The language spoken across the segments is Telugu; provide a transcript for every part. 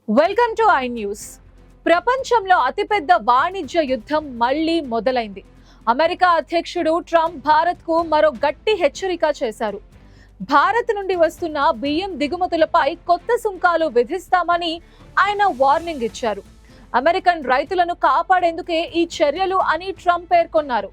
Welcome to I news. ప్రపంచంలో అతిపెద్ద వాణిజ్య యుద్ధం మళ్లీ మొదలైంది. అమెరికా అధ్యక్షుడు ట్రంప్ భారత్కు మరో గట్టి హెచ్చరిక చేశారు. భారత్ నుండి వస్తున్న బియ్యం దిగుమతులపై కొత్త సుంకాలు విధిస్తామని ఆయన వార్నింగ్ ఇచ్చారు. అమెరికన్ రైతులను కాపాడేందుకే ఈ చర్యలు అని ట్రంప్ పేర్కొన్నారు.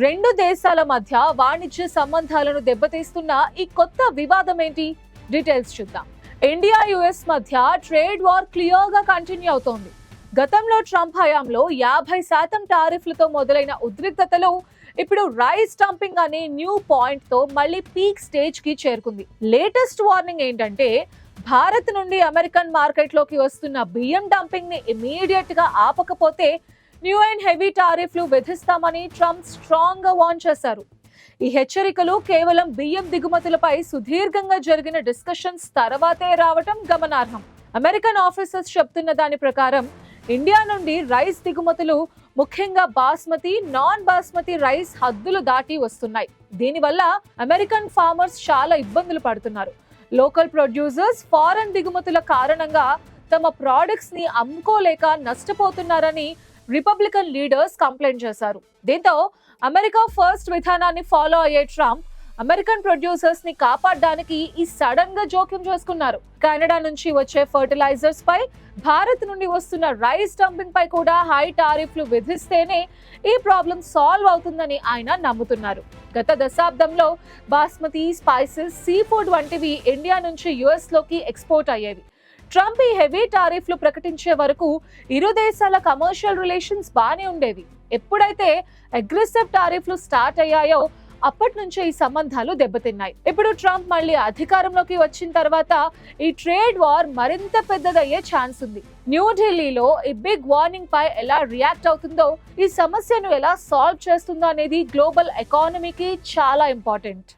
రెండు దేశాల మధ్య వాణిజ్య సంబంధాలను దెబ్బతీస్తున్న ఈ కొత్త వివాదం ఏంటి? డీటెయిల్స్ చూద్దాం. ఇండియా యుఎస్ మధ్య ట్రేడ్ వార్ క్లియర్ గా కంటిన్యూ అవుతోంది. గతంలో ట్రంప్ హయాంలో 50% టారిఫ్లతో మొదలైన ఉద్రిక్తతలు ఇప్పుడు రైస్ డంపింగ్ అనే న్యూ పాయింట్ తో మళ్ళీ పీక్ స్టేజ్ కి చేరుకుంది. లేటెస్ట్ వార్నింగ్ ఏంటంటే, భారత్ నుండి అమెరికన్ మార్కెట్ లోకి వస్తున్న బియ్యం డంపింగ్ ని ఇమీడియట్ గా ఆపకపోతే న్యూ అండ్ హెవీ టారిఫ్లు విధిస్తామని ట్రంప్ స్ట్రాంగ్ గా వార్న్ చేశారు. ఈ హెచ్చరికలు కేవలం బియ్యం దిగుమతులపై సుదీర్ఘంగా జరిగిన డిస్కషన్స్ తర్వాతే రావటం గమనార్హం. అమెరికన్ ఆఫీసర్స్ చెప్తున్న దాని ప్రకారం ఇండియా నుండి రైస్ దిగుమతులు ముఖ్యంగా బాస్మతి, నాన్ బాస్మతి రైస్ హద్దులు దాటి వస్తున్నాయి. దీనివల్ల అమెరికన్ ఫార్మర్స్ చాలా ఇబ్బందులు పడుతున్నారు. లోకల్ ప్రొడ్యూసర్స్ ఫారెన్ దిగుమతుల కారణంగా తమ ప్రోడక్ట్స్ ని అమ్ముకోలేక నష్టపోతున్నారని రిపబ్లికన్ లీడర్స్ కంప్లైంట్ చేశారు. దీంతో అమెరికా ఫస్ట్ విధానాన్ని ఫాలో అయ్యే ట్రంప్ అమెరికన్ ప్రొడ్యూసర్స్ ని కాపాడడానికి ఈ సడన్ గా జోక్యం చేసుకున్నారు. కెనడా నుంచి వచ్చే ఫర్టిలైజర్స్ పై, భారత్ నుండి వస్తున్న రైస్ డంపింగ్ పై కూడా హై టారిఫ్లు విధిస్తేనే ఈ ప్రాబ్లం సాల్వ్ అవుతుందని ఆయన నమ్ముతున్నారు. గత దశాబ్దంలో బాస్మతి, స్పైసెస్, సీ ఫుడ్ వంటివి ఇండియా నుంచి యుఎస్ లోకి ఎక్స్పోర్ట్ అయ్యేవి. ట్రంప్ ఈ హెవీ టారిఫ్లు ప్రకటించే వరకు ఇరు దేశాల కమర్షియల్ రిలేషన్స్ బానే ఉండేవి. ఎప్పుడైతే అగ్రెసివ్ టారిఫ్లు స్టార్ట్ అయ్యాయో అప్పటి నుంచే ఈ సంబంధాలు దెబ్బతిన్నాయి. ఇప్పుడు ట్రంప్ మళ్ళీ అధికారంలోకి వచ్చిన తర్వాత ఈ ట్రేడ్ వార్ మరింత పెద్దదయ్యే ఛాన్స్ ఉంది. న్యూఢిల్లీలో ఈ బిగ్ వార్నింగ్ పై ఎలా రియాక్ట్ అవుతుందో, ఈ సమస్యను ఎలా సాల్వ్ చేస్తుందో అనేది గ్లోబల్ ఎకానమీకి చాలా ఇంపార్టెంట్.